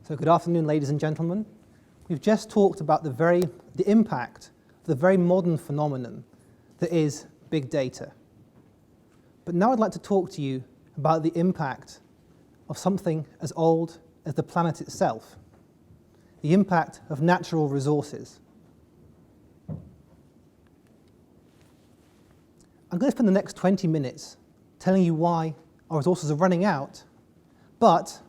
So good afternoon, ladies and gentlemen. We've just talked about the impact of the very modern phenomenon that is big data. But now I'd like to talk to you about the impact of something as old as the planet itself, the impact of natural resources. I'm going to spend the next 20 minutes telling you why our resources are running out, but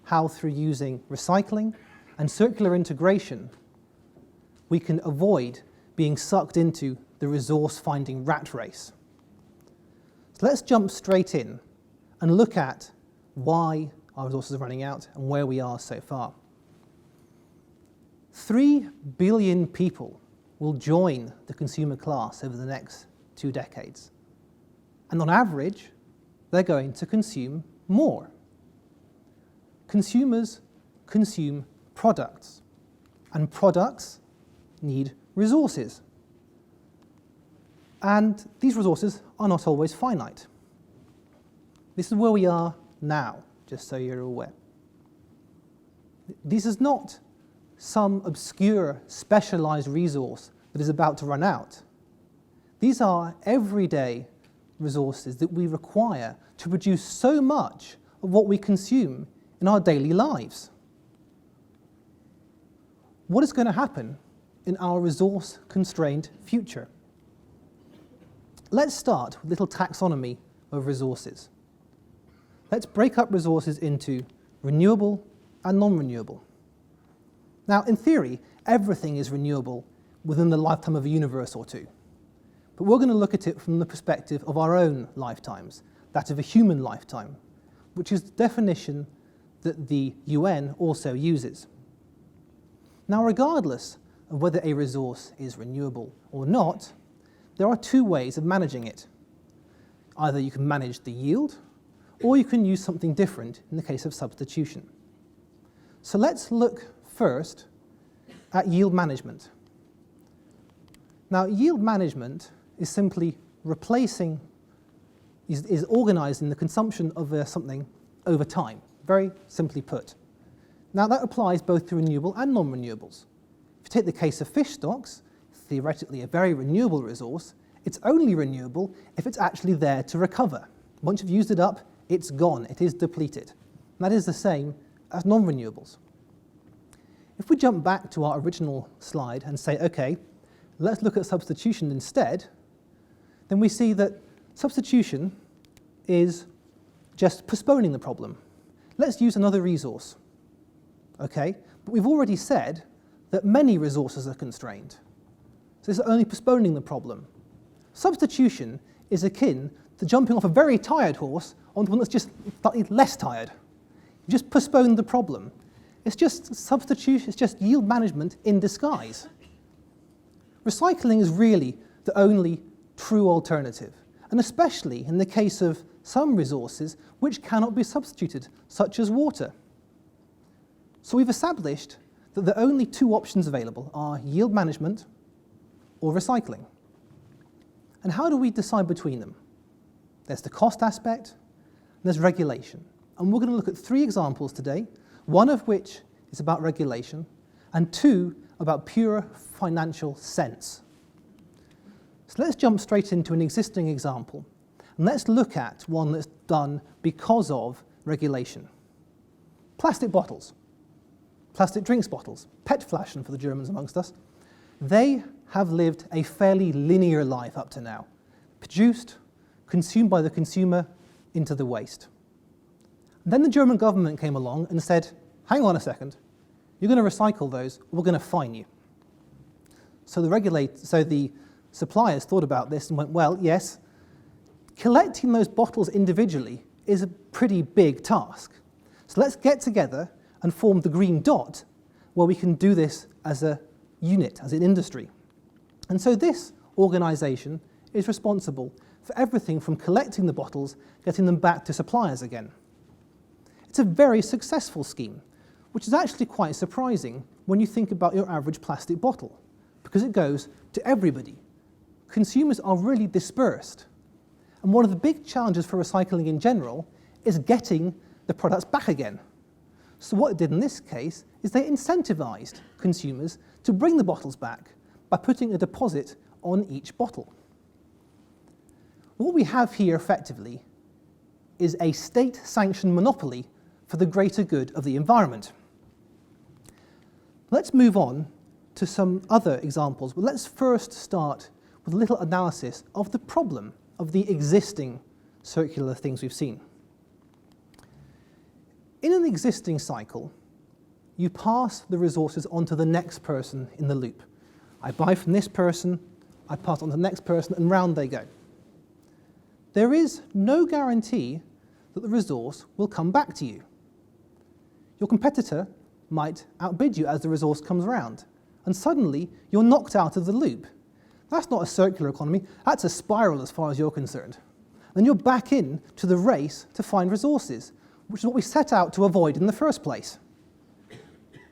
how through using recycling and circular integration we can avoid being sucked into the resource-finding rat race. So let's jump straight in and look at why our resources are running out and where we are so far. 3 billion people will join the consumer class over the next 2 decades. And on average, they're going to consume more. Consumers consume products, and products need resources. And these resources are not always finite. This is where we are now, just so you're aware. This is not some obscure, specialized resource that is about to run out. These are everyday resources that we require to produce so much of what we consume in our daily lives. What is going to happen in our resource-constrained future? Let's start with a little taxonomy of resources. Let's break up resources into renewable and non-renewable. Now, in theory, everything is renewable within the lifetime of a universe or two. But we're going to look at it from the perspective of our own lifetimes, that of a human lifetime, which is the definition that the UN also uses. Now, regardless of whether a resource is renewable or not, there are 2 ways of managing it. Either you can manage the yield, or you can use something different in the case of substitution. So let's look first at yield management. Now, yield management is simply replacing, is organizing the consumption of something over time, very simply put. Now, that applies both to renewable and non-renewables. If you take the case of fish stocks, theoretically a very renewable resource, it's only renewable if it's actually there to recover. Once you've used it up, it's gone, it is depleted. And that is the same as non-renewables. If we jump back to our original slide and say, okay, let's look at substitution instead, then we see that substitution is just postponing the problem. Let's use another resource, okay? But we've already said that many resources are constrained. So this is only postponing the problem. Substitution is akin to jumping off a very tired horse onto one that's just slightly less tired. You just postpone the problem. It's just substitution, it's just yield management in disguise. Recycling is really the only true alternative, and especially in the case of some resources which cannot be substituted, such as water. So we've established that the only 2 options available are yield management or recycling. And how do we decide between them? There's the cost aspect, and there's regulation. And we're going to look at 3 examples today, one of which is about regulation, and 2 about pure financial sense. So let's jump straight into an existing example, and let's look at one that's done because of regulation. Plastic bottles, plastic drinks bottles, PET-Flaschen for the Germans amongst us, they have lived a fairly linear life up to now. Produced, consumed by the consumer, into the waste. And then the German government came along and said, hang on a second, you're going to recycle those, we're going to fine you. So the suppliers thought about this and went, well, yes, collecting those bottles individually is a pretty big task. So let's get together and form the Green Dot, where we can do this as a unit, as an industry. And so this organization is responsible for everything from collecting the bottles, getting them back to suppliers again. It's a very successful scheme, which is actually quite surprising when you think about your average plastic bottle, because it goes to everybody. Consumers are really dispersed. And one of the big challenges for recycling in general is getting the products back again. So what it did in this case is they incentivized consumers to bring the bottles back by putting a deposit on each bottle. What we have here effectively is a state-sanctioned monopoly for the greater good of the environment. Let's move on to some other examples, but let's first start with a little analysis of the problem of the existing circular things we've seen. In an existing cycle, you pass the resources on to the next person in the loop. I buy from this person, I pass on to the next person, and round they go. There is no guarantee that the resource will come back to you. Your competitor might outbid you as the resource comes around, and suddenly you're knocked out of the loop. That's not a circular economy, that's a spiral as far as you're concerned. Then you're back in to the race to find resources, which is what we set out to avoid in the first place.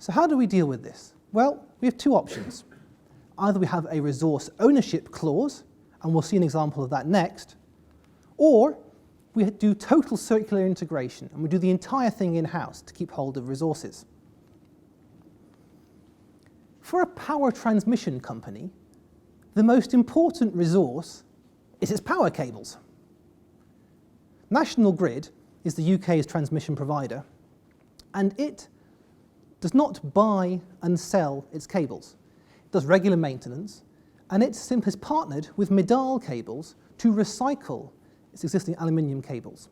So how do we deal with this? Well, we have two options. Either we have a resource ownership clause, and we'll see an example of that next, or we do total circular integration, and we do the entire thing in-house to keep hold of resources. For a power transmission company, the most important resource is its power cables. National Grid is the UK's transmission provider, and it does not buy and sell its cables. It does regular maintenance, and it simply has partnered with Midal Cables to recycle its existing aluminium cables.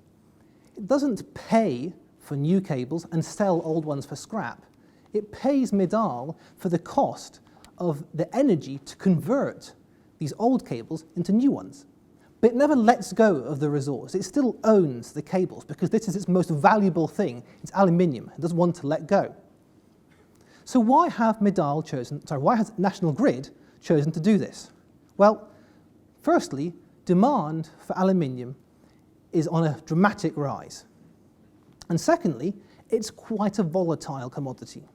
It doesn't pay for new cables and sell old ones for scrap. It pays Midal for the cost of the energy to convert these old cables into new ones. But it never lets go of the resource. It still owns the cables because this is its most valuable thing. It's aluminium. It doesn't want to let go. So why has National Grid chosen to do this? Well, firstly, demand for aluminium is on a dramatic rise. And secondly, it's quite a volatile commodity.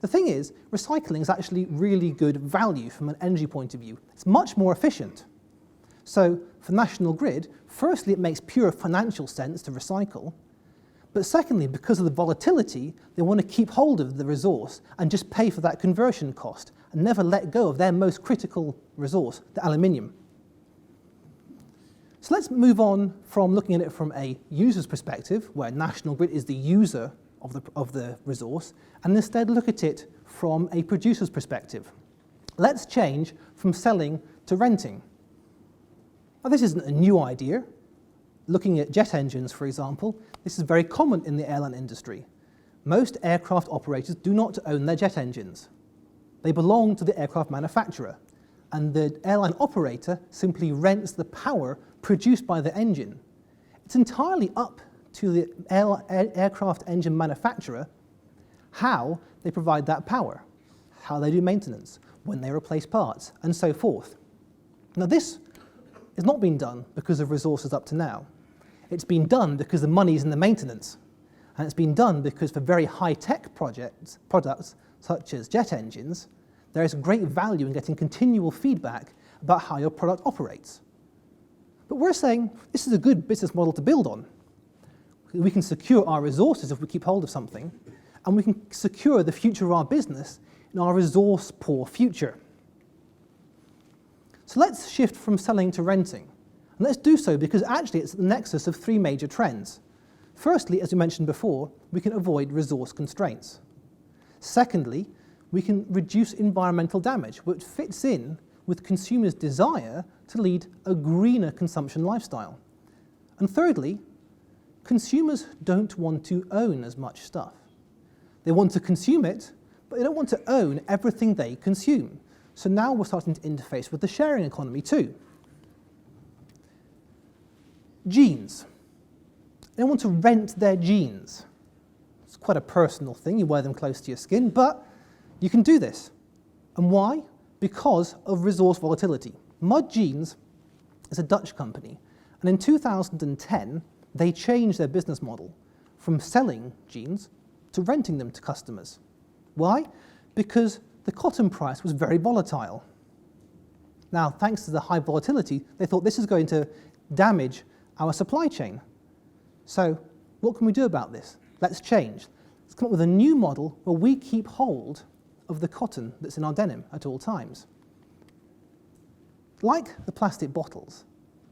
The thing is, recycling is actually really good value from an energy point of view. It's much more efficient. So for National Grid, firstly, it makes pure financial sense to recycle. But secondly, because of the volatility, they want to keep hold of the resource and just pay for that conversion cost and never let go of their most critical resource, the aluminium. So let's move on from looking at it from a user's perspective, where National Grid is the user of the resource, and instead look at it from a producer's perspective. Let's change from selling to renting. Now, this isn't a new idea. Looking at jet engines, for example, this is very common in the airline industry. Most aircraft operators do not own their jet engines. They belong to the aircraft manufacturer, and the airline operator simply rents the power produced by the engine. It's entirely up to the aircraft engine manufacturer how they provide that power, how they do maintenance, when they replace parts, and so forth. Now, this has not been done because of resources up to now. It's been done because the money is in the maintenance, and it's been done because for very high-tech products such as jet engines, there is great value in getting continual feedback about how your product operates. But we're saying this is a good business model to build on. We can secure our resources if we keep hold of something, and we can secure the future of our business in our resource-poor future. So let's shift from selling to renting. And let's do so because actually it's at the nexus of three major trends. Firstly, as we mentioned before, we can avoid resource constraints. Secondly, we can reduce environmental damage, which fits in with consumers' desire to lead a greener consumption lifestyle. And thirdly, consumers don't want to own as much stuff. They want to consume it, but they don't want to own everything they consume. So now we're starting to interface with the sharing economy too. Jeans. They want to rent their jeans. It's quite a personal thing, you wear them close to your skin, but you can do this. And why? Because of resource volatility. Mud Jeans is a Dutch company, and in 2010, they changed their business model from selling jeans to renting them to customers. Why? Because the cotton price was very volatile. Now, thanks to the high volatility, they thought this is going to damage our supply chain. So what can we do about this? Let's change. come up with a new model where we keep hold of the cotton that's in our denim at all times. Like the plastic bottles,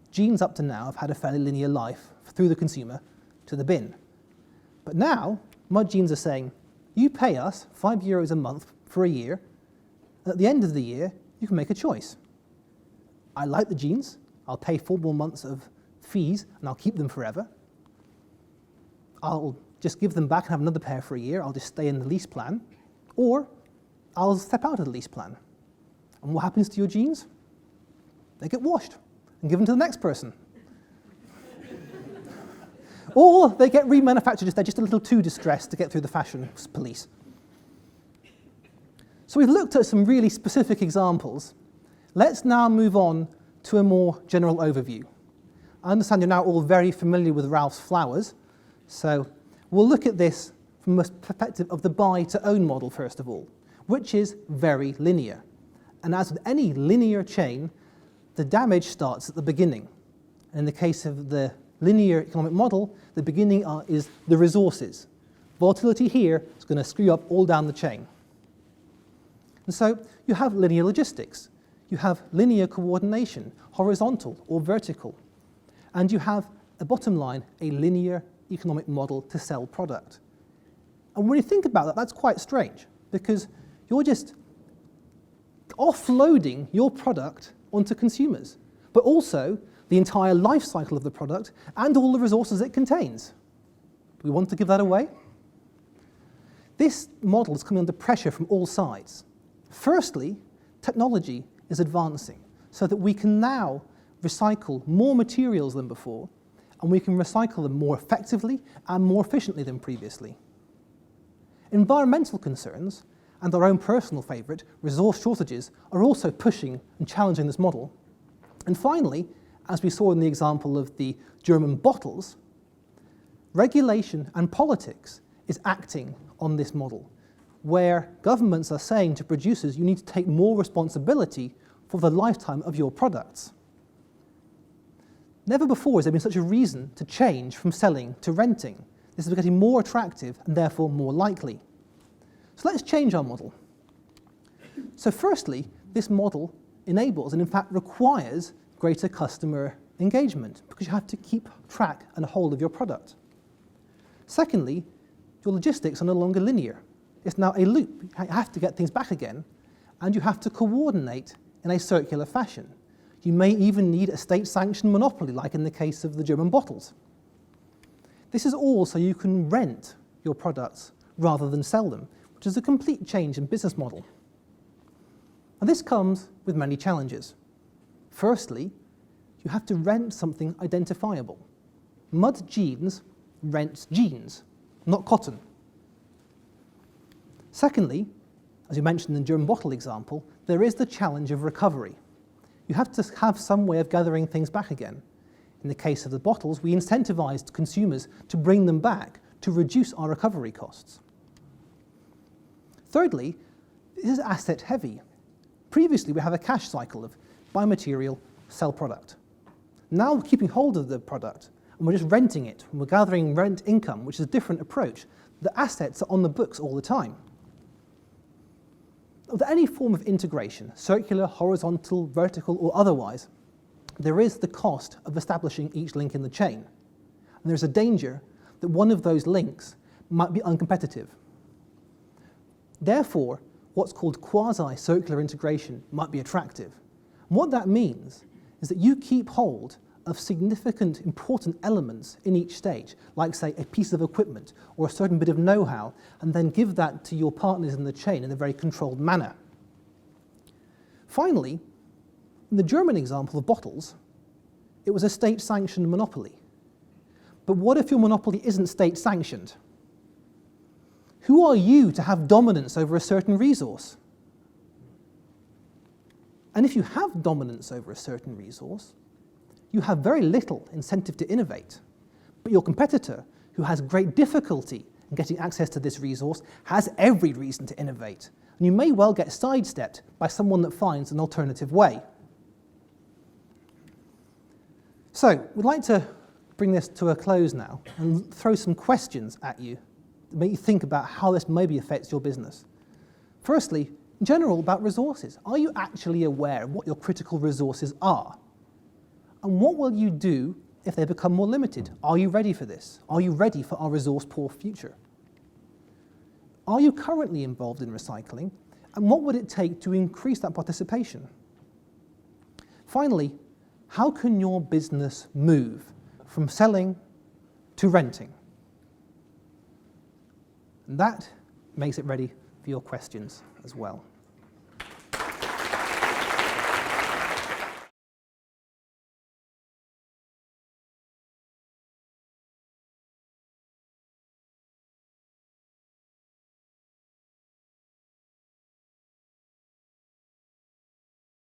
jeans up to now have had a fairly linear life through the consumer to the bin. But now, Mud Jeans are saying, you pay us €5 a month for a year, and at the end of the year, you can make a choice. I like the jeans, I'll pay 4 more months of fees, and I'll keep them forever. I'll just give them back and have another pair for a year, I'll just stay in the lease plan, or I'll step out of the lease plan. And what happens to your jeans? They get washed and given to the next person. Or they get remanufactured if they're just a little too distressed to get through the fashion police. So we've looked at some really specific examples. Let's now move on to a more general overview. I understand you're now all very familiar with Ralph's flowers, so we'll look at this from a perspective of the buy-to-own model first of all, which is very linear. And as with any linear chain, the damage starts at the beginning. And in the case of the linear economic model, the beginning is the resources. Volatility here is going to screw up all down the chain. And so you have linear logistics. You have linear coordination, horizontal or vertical. And you have, a bottom line, a linear economic model to sell product. And when you think about that, that's quite strange, because you're just offloading your product onto consumers, but also the entire life cycle of the product and all the resources it contains. Do we want to give that away? This model is coming under pressure from all sides. Firstly, technology is advancing so that we can now recycle more materials than before, and we can recycle them more effectively and more efficiently than previously. Environmental concerns and our own personal favourite, resource shortages, are also pushing and challenging this model. And finally, as we saw in the example of the German bottles, regulation and politics is acting on this model, where governments are saying to producers, you need to take more responsibility for the lifetime of your products. Never before has there been such a reason to change from selling to renting. This is getting more attractive and therefore more likely. So let's change our model. So firstly, this model enables and in fact requires greater customer engagement because you have to keep track and hold of your product. Secondly, your logistics are no longer linear. It's now a loop. You have to get things back again, and you have to coordinate in a circular fashion. You may even need a state-sanctioned monopoly, like in the case of the German bottles. This is all so you can rent your products rather than sell them, which is a complete change in business model. And this comes with many challenges. Firstly, you have to rent something identifiable. Mud Jeans rents jeans, not cotton. Secondly, as you mentioned in the German bottle example, there is the challenge of recovery. You have to have some way of gathering things back again. In the case of the bottles, we incentivized consumers to bring them back to reduce our recovery costs. Thirdly, this is asset heavy. Previously, we have a cash cycle of buy material, sell product. Now we're keeping hold of the product and we're just renting it. We're gathering rent income, which is a different approach. The assets are on the books all the time. With any form of integration, circular, horizontal, vertical, or otherwise, there is the cost of establishing each link in the chain. And there's a danger that one of those links might be uncompetitive. Therefore, what's called quasi-circular integration might be attractive. And what that means is that you keep hold of significant, important elements in each stage, like, say, a piece of equipment or a certain bit of know-how, and then give that to your partners in the chain in a very controlled manner. Finally, in the German example of bottles, it was a state-sanctioned monopoly. But what if your monopoly isn't state-sanctioned? Who are you to have dominance over a certain resource? And if you have dominance over a certain resource, you have very little incentive to innovate. But your competitor, who has great difficulty in getting access to this resource, has every reason to innovate. And you may well get sidestepped by someone that finds an alternative way. So, we'd like to bring this to a close now and throw some questions at you make you think about how this maybe affects your business. Firstly, in general, about resources. Are you actually aware of what your critical resources are? And what will you do if they become more limited? Are you ready for this? Are you ready for our resource-poor future? Are you currently involved in recycling? And what would it take to increase that participation? Finally, how can your business move from selling to renting? And that makes it ready for your questions as well.